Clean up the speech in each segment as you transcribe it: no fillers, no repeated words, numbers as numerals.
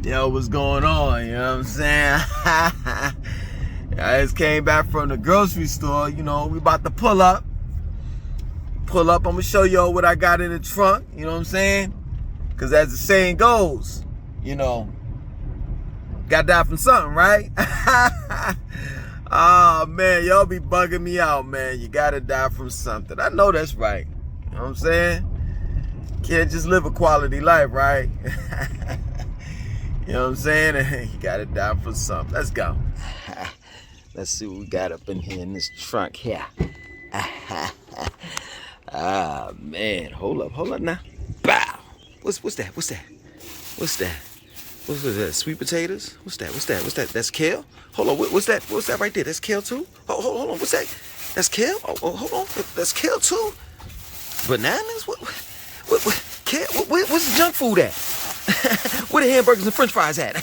Yo, what's going on? You know what I'm saying? I just came back from the grocery store. You know, we about to pull up. I'm gonna show y'all what I got in the trunk. You know what I'm saying? Because as the saying goes, you know, gotta die from something, right? Oh, man, y'all be bugging me out, man. You gotta die from something. I know that's right. You know what I'm saying? Can't just live a quality life, right? You know what I'm saying? You gotta die for something. Let's go. Let's see what we got up in here in this trunk here. Ah, man. Hold up now. Bow. What's that? What's that? What's that? Sweet potatoes? What's that? That's kale? Hold on. What's that right there? That's kale too? Hold on. What's that? That's kale? Oh, hold on. That's kale too? Bananas? What kale? What's the junk food at? Where the hamburgers and french fries at?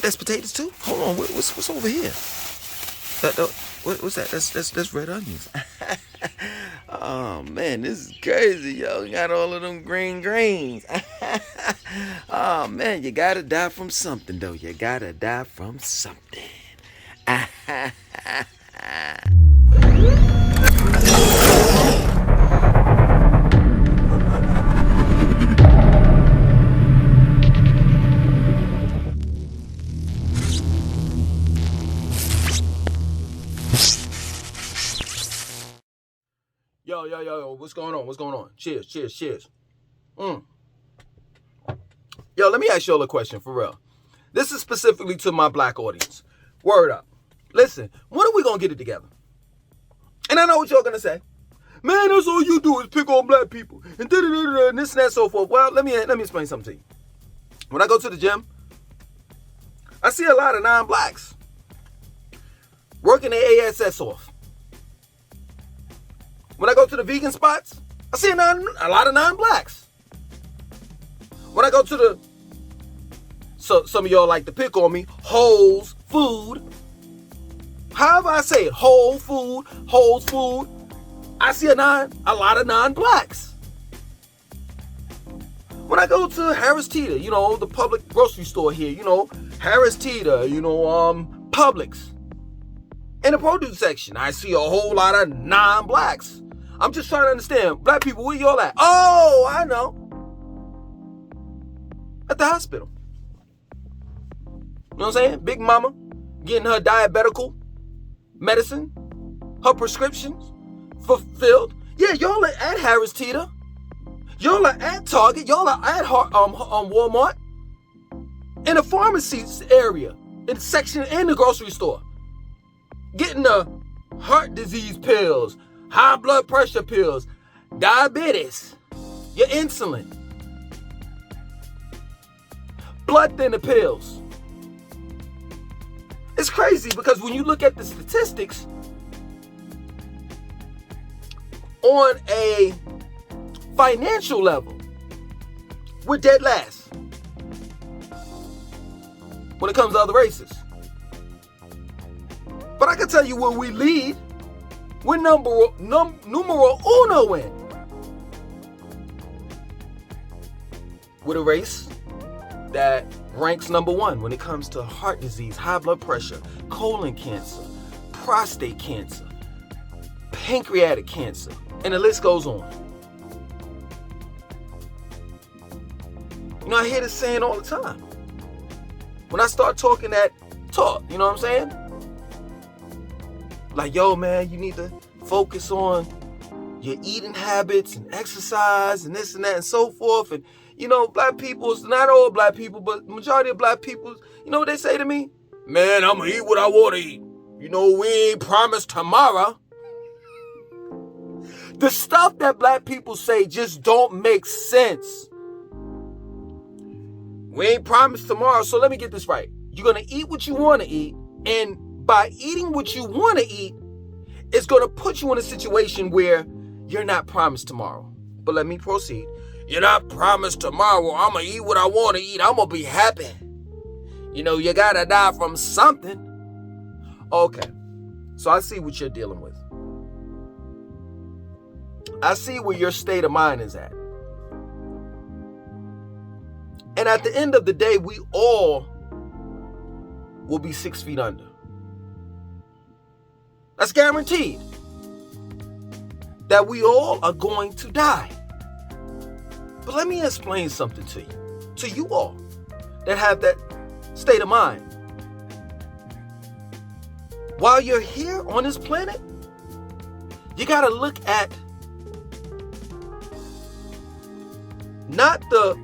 That's potatoes too? Hold on, what's over here? What's that? That's red onions. Oh man, this is crazy, yo. You got all of them green greens. Oh man, you gotta die from something though. You gotta die from something. Yo, what's going on? Cheers. Yo, let me ask y'all a question, for real. This is specifically to my black audience. Word up. Listen, when are we gonna get it together? And I know what y'all gonna say. Man, that's all you do is pick on black people. And da-da-da-da, and this and that, so forth. Well, let me explain something to you. When I go to the gym, I see a lot of non-blacks working their ASS off. When I go to the vegan spots, I see a lot of non-blacks. When I go to some of y'all like to pick on me, Whole Food. However I say it, Whole Food, I see a lot of non-blacks. When I go to Harris Teeter, you know, the public grocery store here, you know, Harris Teeter, you know, Publix. In the produce section, I see a whole lot of non-blacks. I'm just trying to understand, black people, where y'all at? Oh, I know. At the hospital. You know what I'm saying? Big mama getting her diabetical medicine, her prescriptions fulfilled. Yeah, y'all are at Harris Teeter. Y'all are at Target. Y'all are at Walmart. In the pharmacy area, in the section in the grocery store. Getting the heart disease pills, high blood pressure pills, diabetes, your insulin, blood thinner pills. It's crazy because when you look at the statistics on a financial level, we're dead last when it comes to other races. But I can tell you where we lead. We're numero uno in. With a race that ranks number one when it comes to heart disease, high blood pressure, colon cancer, prostate cancer, pancreatic cancer, and the list goes on. You know, I hear this saying all the time. When I start talking that talk, you know what I'm saying? Like, yo, man, you need to focus on your eating habits and exercise and this and that and so forth. And, you know, black people, not all black people, but the majority of black people, you know what they say to me? Man, I'm going to eat what I want to eat. You know, we ain't promised tomorrow. The stuff that black people say just don't make sense. We ain't promised tomorrow, so let me get this right. You're going to eat what you want to eat, and by eating what you want to eat, it's going to put you in a situation where you're not promised tomorrow. But let me proceed. You're not promised tomorrow. I'm going to eat what I want to eat. I'm going to be happy. You know, you got to die from something. Okay. So I see what you're dealing with. I see where your state of mind is at. And at the end of the day, we all will be 6 feet under. That's guaranteed. That we all are going to die. But let me explain something to you all that have that state of mind. While you're here on this planet, you got to look at not the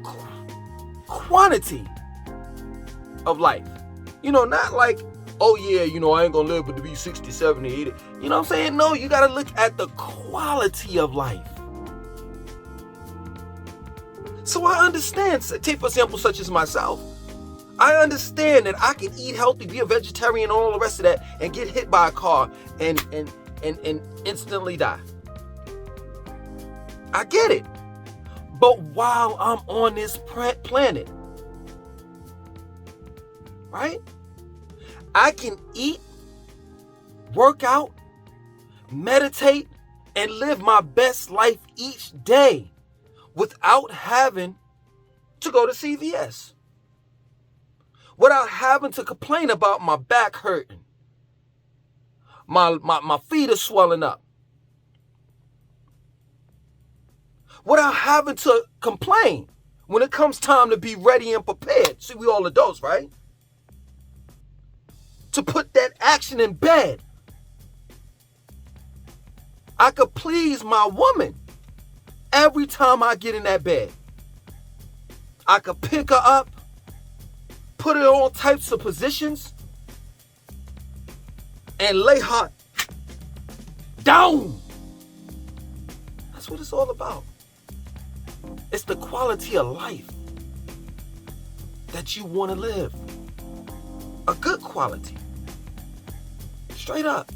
quantity of life. Not like, oh yeah, I ain't gonna live but to be 60, 70, 80. You know what I'm saying? No, you gotta look at the quality of life. So I understand, take for example, such as myself. I understand that I can eat healthy, be a vegetarian, and all the rest of that, and get hit by a car and instantly die. I get it. But while I'm on this planet, right? I can eat, work out, meditate, and live my best life each day without having to go to CVS. Without having to complain about my back hurting. My feet are swelling up. Without having to complain when it comes time to be ready and prepared. See, we all adults, right? To put that action in bed. I could please my woman every time I get in that bed. I could pick her up, put her in all types of positions, and lay her down. That's what it's all about. It's the quality of life that you want to live. A good quality. Straight up.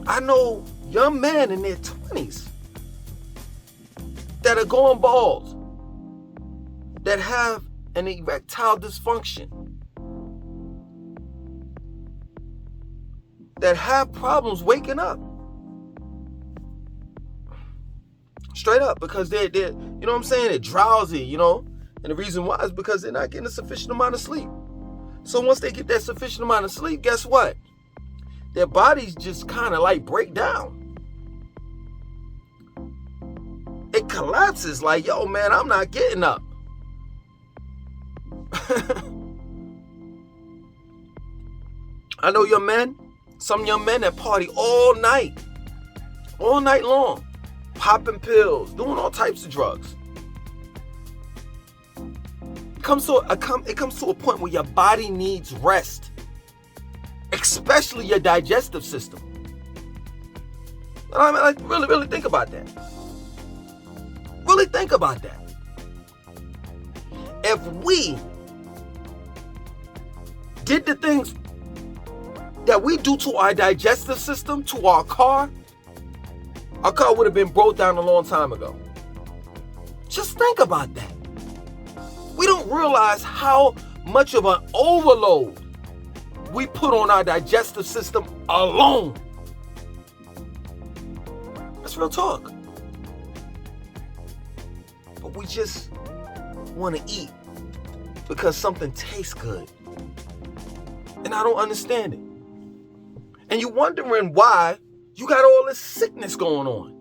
I know young men in their 20s that are going bald, that have an erectile dysfunction, that have problems waking up. Straight up, because they're you know what I'm saying, they're drowsy, and the reason why is because they're not getting a sufficient amount of sleep. So once they get that sufficient amount of sleep, guess what? Their bodies just kind of like break down. It collapses like, yo, man, I'm not getting up. I know some young men that party all night long, popping pills, doing all types of drugs. It comes to a point where your body needs rest, especially your digestive system. I mean, like, really think about that. Really think about that. If we did the things that we do to our digestive system, to our car would have been broke down a long time ago. Just think about that. We don't realize how much of an overload we put on our digestive system alone. That's real talk. But we just want to eat because something tastes good. And I don't understand it. And you're wondering why you got all this sickness going on.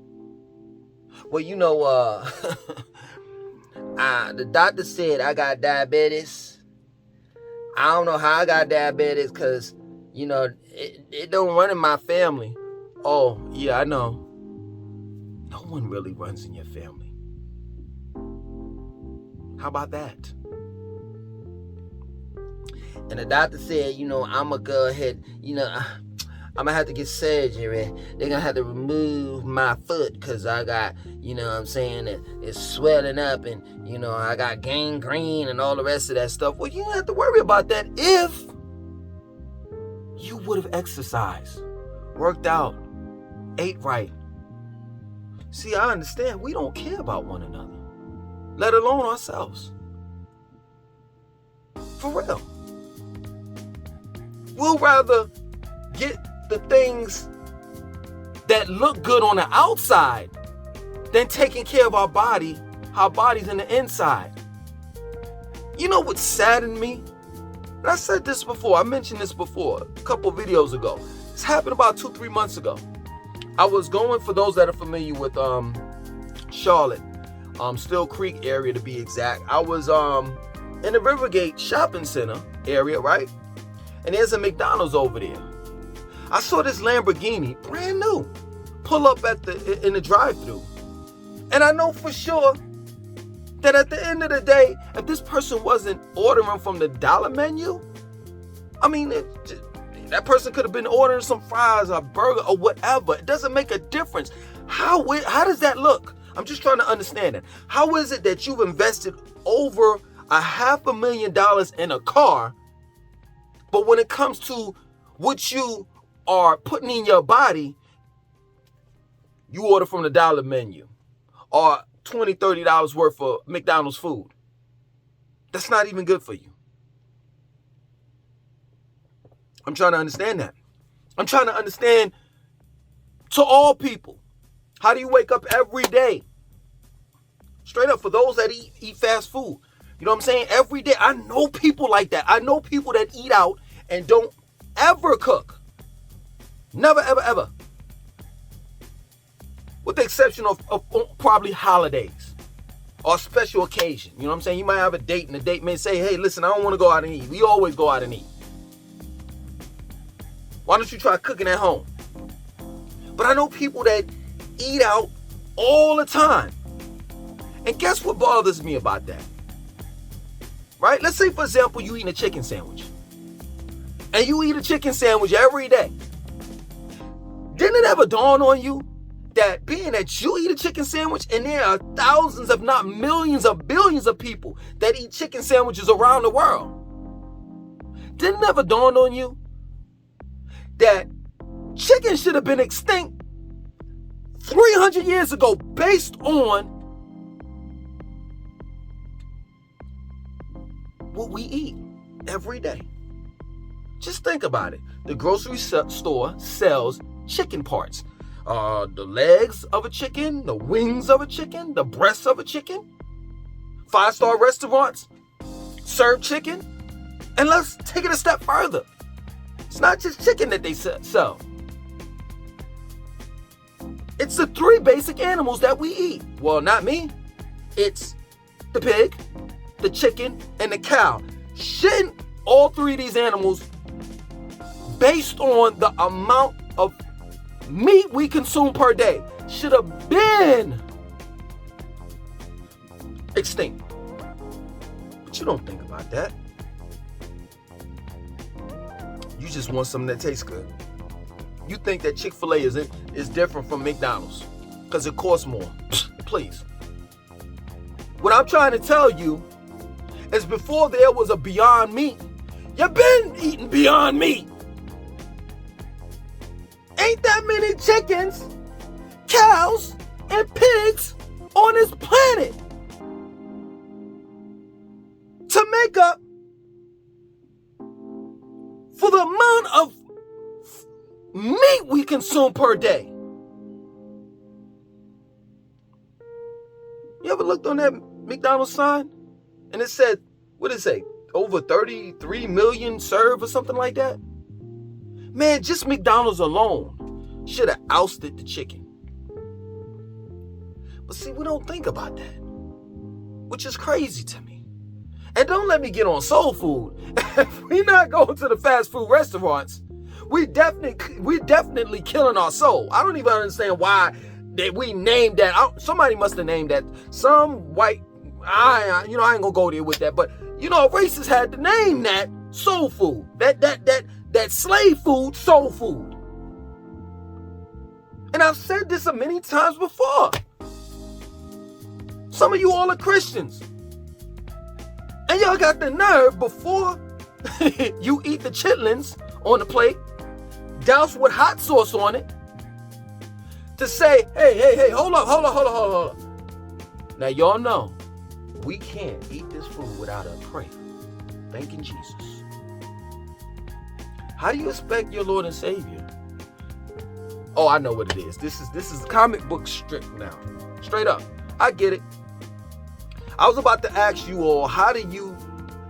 Well, the doctor said I got diabetes. I don't know how I got diabetes because, it don't run in my family. Oh, yeah, I know. No one really runs in your family. How about that? And the doctor said, I'm going to go ahead, I'm going to have to get surgery. They're going to have to remove my foot because I got, it's swelling up and, I got gangrene and all the rest of that stuff. Well, you don't have to worry about that if you would have exercised, worked out, ate right. See, I understand we don't care about one another, let alone ourselves. For real. We'll rather get the things that look good on the outside than taking care of our bodies in the inside. You know what saddened me? And I said this before. I mentioned this before a couple videos ago. This happened about 2-3 months ago. I was going, for those that are familiar with Charlotte, Still Creek area to be exact. I was in the Rivergate shopping center area, right? And there's a McDonald's over there. I saw this Lamborghini, brand new, pull up in the drive-thru. And I know for sure that at the end of the day, if this person wasn't ordering from the dollar menu, I mean, that person could have been ordering some fries or a burger or whatever. It doesn't make a difference. How does that look? I'm just trying to understand it. How is it that you've invested over $500,000 in a car, but when it comes to what you are putting in your body, you order from the dollar menu or $20, $30 worth of McDonald's food? That's not even good for you. I'm trying to understand that. I'm trying to understand, to all people, how do you wake up every day? Straight up, for those that eat fast food. You know what I'm saying? Every day. I know people like that. I know people that eat out and don't ever cook. Never, ever, ever. With the exception of probably holidays or special occasion. You know what I'm saying? You might have a date and the date may say, hey, listen, I don't want to go out and eat. We always go out and eat. Why don't you try cooking at home? But I know people that eat out all the time. And guess what bothers me about that? Right? Let's say, for example, you eating a chicken sandwich. And you eat a chicken sandwich every day. Didn't it ever dawn on you that being that you eat a chicken sandwich and there are thousands, if not millions or billions of people that eat chicken sandwiches around the world? Didn't it ever dawn on you that chicken should have been extinct 300 years ago based on what we eat every day? Just think about it. The grocery store sells chicken parts. The legs of a chicken, the wings of a chicken, the breasts of a chicken. 5-star restaurants serve chicken. And let's take it a step further. It's not just chicken that they sell. It's the 3 basic animals that we eat. Well, not me. It's the pig, the chicken, and the cow. Shouldn't all 3 of these animals, based on the amount of meat we consume per day, should have been extinct? But you don't think about that. You just want something that tastes good. You think that Chick-fil-A is different from McDonald's because it costs more. Please. What I'm trying to tell you is, before there was a Beyond Meat, you've been eating Beyond Meat. Ain't that many chickens, cows, and pigs on this planet to make up for the amount of meat we consume per day? You ever looked on that McDonald's sign and it said, what did it say? Over 33 million serve or something like that? Man, just McDonald's alone should have ousted the chicken. But see, we don't think about that, which is crazy to me. And don't let me get on soul food. If we're not going to the fast food restaurants, we definitely killing our soul. I don't even understand why that we named that. Somebody must have named that. Some white, I ain't gonna go there with that. But racists had to name that soul food. That slave food, soul food. And I've said this many times before. Some of you all are Christians. And y'all got the nerve, before you eat the chitlins on the plate, doused with hot sauce on it, to say, hey, hold up. Now y'all know, we can't eat this food without a prayer. Thanking Jesus. How do you expect your Lord and Savior? Oh, I know what it is. This is comic book strip now. Straight up. I get it. I was about to ask you all, how do you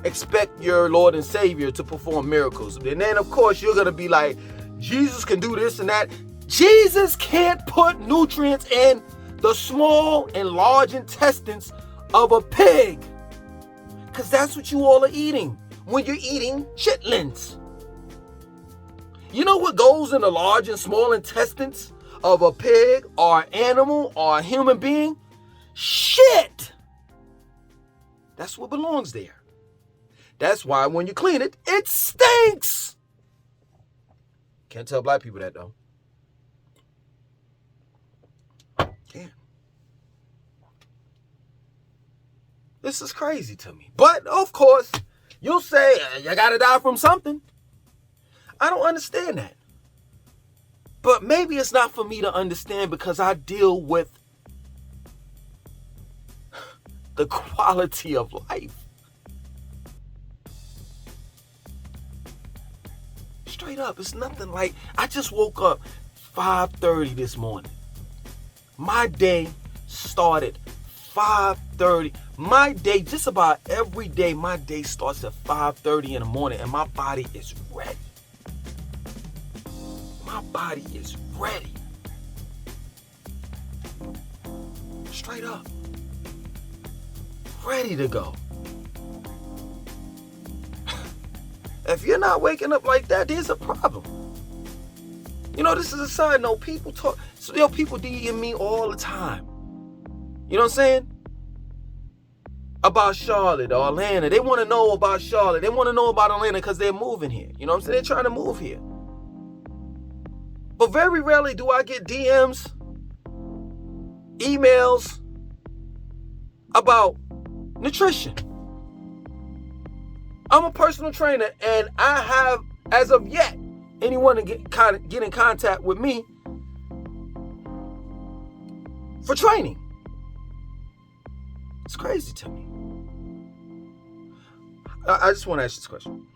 expect your Lord and Savior to perform miracles. And then, of course, you're going to be like, Jesus can do this and that. Jesus can't put nutrients in the small and large intestines of a pig. Because that's what you all are eating when you're eating chitlins. You know what goes in the large and small intestines of a pig or an animal or a human being? Shit! That's what belongs there. That's why when you clean it, it stinks. Can't tell black people that though. Can't. This is crazy to me. But of course, you'll say, you gotta die from something. I don't understand that. But maybe it's not for me to understand because I deal with the quality of life. Straight up, it's nothing like, I just woke up 5:30 this morning. My day started 5:30. My day, just about every day, my day starts at 5:30 in the morning and my body is ready. My body is ready. Straight up. Ready to go. If you're not waking up like that, there's a problem. You know, this is a side note. People talk, so people DM me all the time. You know what I'm saying? About Charlotte or Atlanta. They want to know about Charlotte. They want to know about Atlanta because they're moving here. You know what I'm saying? They're trying to move here. But very rarely do I get DMs, emails about nutrition. I'm a personal trainer and I have, as of yet, anyone to get in contact with me for training. It's crazy to me. I just want to ask you this question.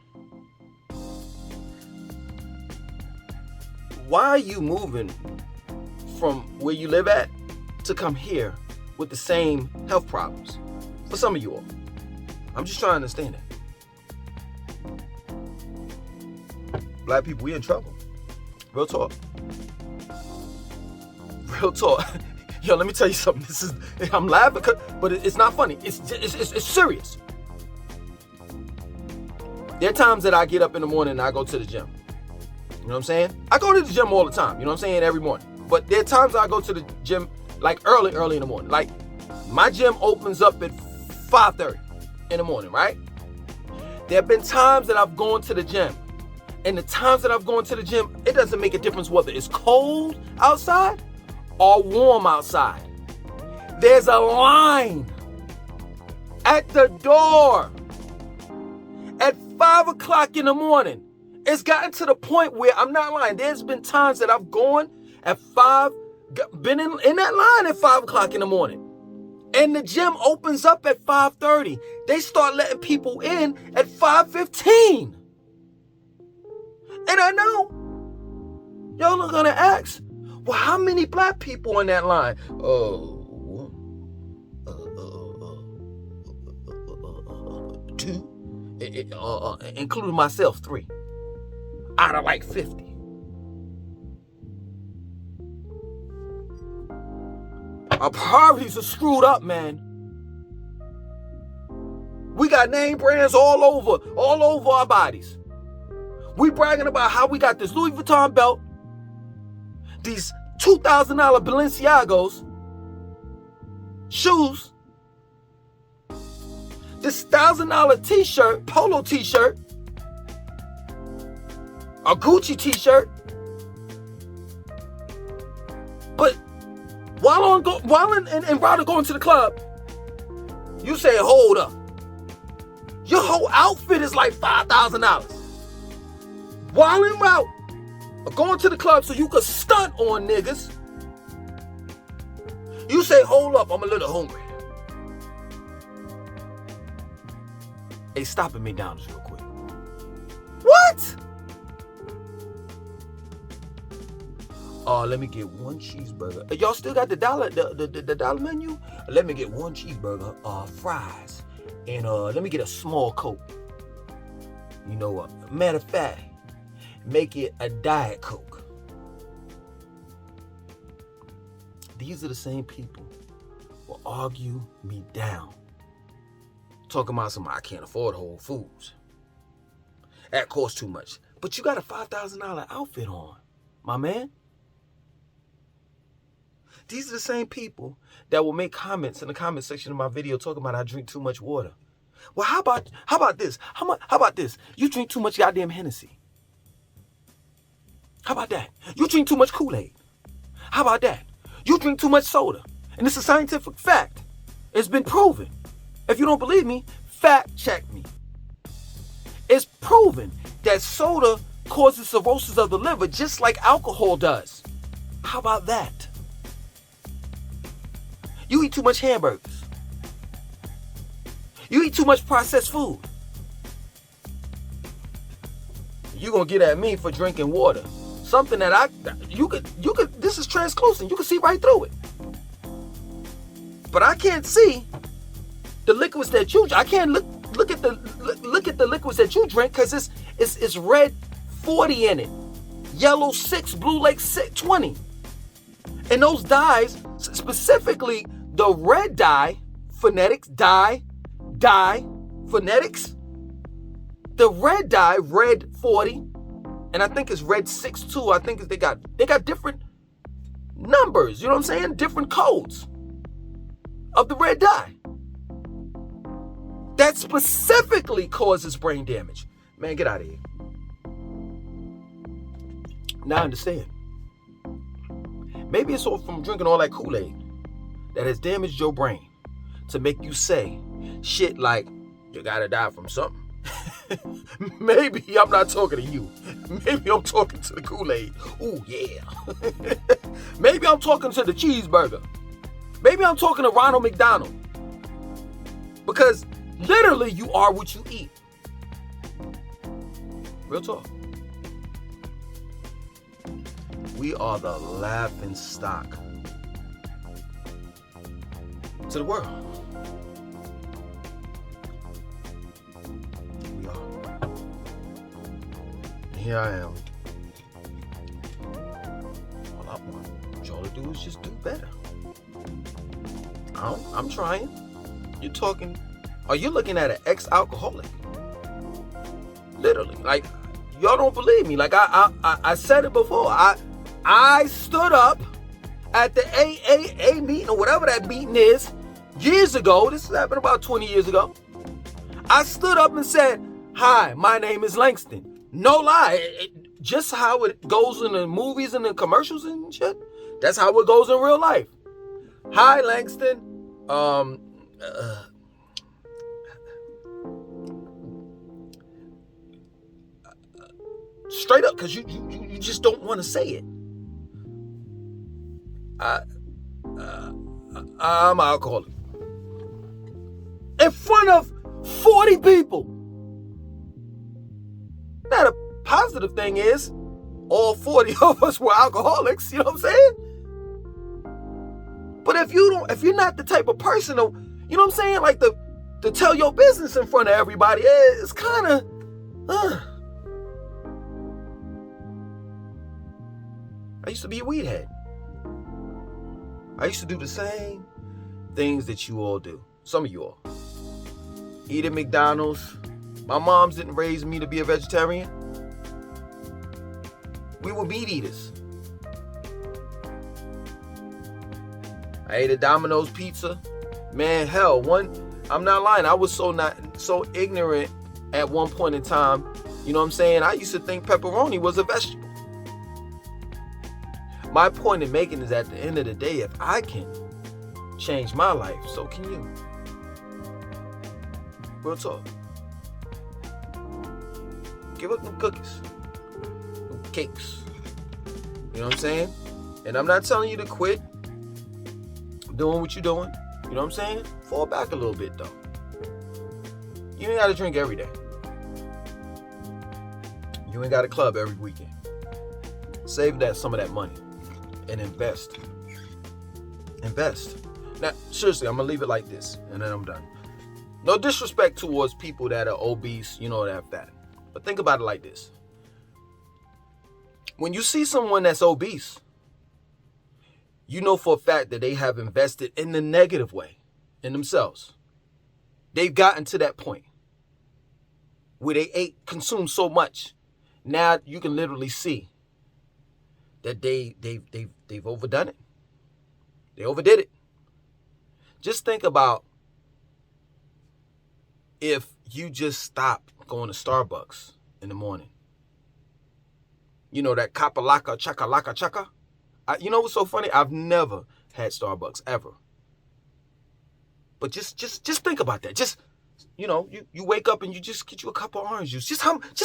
Why are you moving from where you live at to come here with the same health problems? For some of you all. I'm just trying to understand that. Black people, we in trouble. Real talk. Real talk. Yo, let me tell you something. I'm laughing, but it's not funny. It's serious. There are times that I get up in the morning and I go to the gym. You know what I'm saying? I go to the gym all the time. You know what I'm saying? Every morning. But there are times I go to the gym like early in the morning. Like my gym opens up at 5:30 in the morning, right? There have been times that I've gone to the gym. And the times that I've gone to the gym, it doesn't make a difference whether it's cold outside or warm outside. There's a line at the door at 5 o'clock in the morning. It's gotten to the point where, I'm not lying, there's been times that I've gone at 5, been in that line at 5 o'clock in the morning. And the gym opens up at 5:30. They start letting people in at 5:15. And I know y'all are gonna ask, well, how many black people in that line? Two, including myself, 3 out of like 50. Our priorities are screwed up, man. We got name brands all over our bodies. We bragging about how we got this Louis Vuitton belt, these $2,000 Balenciagos shoes, this $1,000 t-shirt, polo t-shirt, a Gucci t-shirt. But while en route going to the club, you say, hold up. Your whole outfit is like $5,000. While en route, going to the club so you could stunt on niggas, you say, hold up, I'm a little hungry. Hey, stop at McDonald's real quick. What? Let me get 1 cheeseburger. Y'all still got the dollar menu? Let me get 1 cheeseburger, fries, and let me get a small Coke. You know what? Matter of fact, make it a Diet Coke. These are the same people who will argue me down. Talking about I can't afford Whole Foods. That costs too much. But you got a $5,000 outfit on, my man. These are the same people that will make comments in the comment section of my video talking about I drink too much water. Well, how about this? How about this? You drink too much goddamn Hennessy. How about that? You drink too much Kool-Aid. How about that? You drink too much soda. And it's a scientific fact. It's been proven. If you don't believe me, fact check me. It's proven that soda causes cirrhosis of the liver just like alcohol does. How about that? You eat too much hamburgers. You eat too much processed food. You're going to get at me for drinking water. Something that you could, this is translucent. You can see right through it. But I can't see the liquids that you, I can't look at the liquids that you drink because it's red 40 in it. Yellow 6, blue lake 20. And those dyes, specifically the red dye, phonetics, phonetics, the red dye, red 40, and I think it's red 6 too. I think they got different numbers, you know what I'm saying? Different codes of the red dye. That specifically causes brain damage. Man, get out of here. Now I understand. Maybe it's all from drinking all that Kool-Aid that has damaged your brain to make you say shit like, you gotta die from something. Maybe I'm not talking to you. Maybe I'm talking to the Kool-Aid. Ooh, yeah. Maybe I'm talking to the cheeseburger. Maybe I'm talking to Ronald McDonald. Because literally you are what you eat. Real talk. We are the laughing stock to the world. We are. And here I am. All I want y'all to do is just do better. I'm trying. You're talking. Are you looking at an ex-alcoholic? Literally, like, y'all don't believe me. Like I said it before. I stood up at the AAA meeting or whatever that meeting is years ago. This happened about 20 years ago. I stood up and said, "Hi, my name is Langston." No lie, just how it goes in the movies and the commercials and shit. That's how it goes in real life. Hi, Langston. Straight up, because you just don't want to say it. I'm alcoholic. In front of 40 people. Now the positive thing is, all 40 of us were alcoholics, you know what I'm saying? But if you're not the type of person to, you know what I'm saying, like to tell your business in front of everybody, it's kind of, I used to be a weed head. I used to do the same things that you all do. Some of you all. Eat at McDonald's. My moms didn't raise me to be a vegetarian. We were meat eaters. I ate a Domino's pizza. Man, hell, I'm not lying. I was so ignorant at one point in time. You know what I'm saying? I used to think pepperoni was a vegetable. My point in making is, at the end of the day, if I can change my life, so can you. Real talk. Give up them cookies, them cakes. You know what I'm saying? And I'm not telling you to quit doing what you're doing. You know what I'm saying? Fall back a little bit, though. You ain't got to drink every day. You ain't got a club every weekend. Save some of that money and invest. Invest. Now, seriously, I'm going to leave it like this, and then I'm done. No disrespect towards people that are obese, you know, that fat. But think about it like this. When you see someone that's obese, you know for a fact that they have invested in the negative way in themselves. They've gotten to that point where they consumed so much. Now you can literally see that they've overdone it. They overdid it. Just think about if you just stop going to Starbucks in the morning. You know, that kapalaka, chakalaka, chaka. You know what's so funny? I've never had Starbucks, ever. But just think about that. Just, you know, you wake up and you just get you a cup of orange juice. Just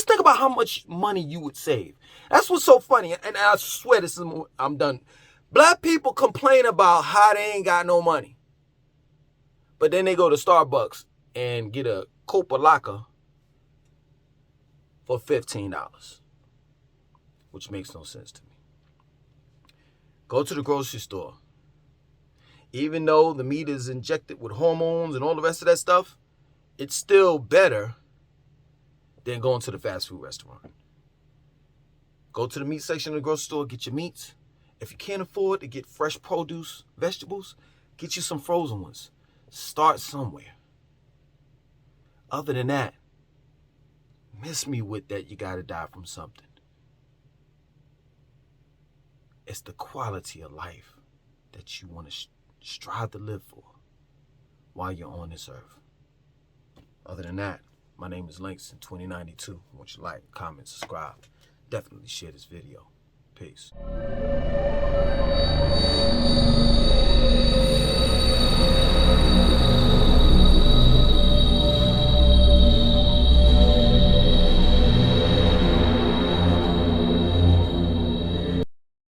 think about how much money you would save. That's what's so funny. And I swear I'm done. Black people complain about how they ain't got no money. But then they go to Starbucks and get a Kopalaka for $15, which makes no sense to me. Go to the grocery store. Even though the meat is injected with hormones and all the rest of that stuff, it's still better than going to the fast food restaurant. Go to the meat section of the grocery store, get your meats. If you can't afford to get fresh produce, vegetables, get you some frozen ones. Start somewhere. Other than that, miss me with that you gotta die from something. It's the quality of life that you want to strive to live for while you're on this earth. Other than that, my name is Langston 2092. I want you to like, comment, subscribe. Definitely share this video. Peace.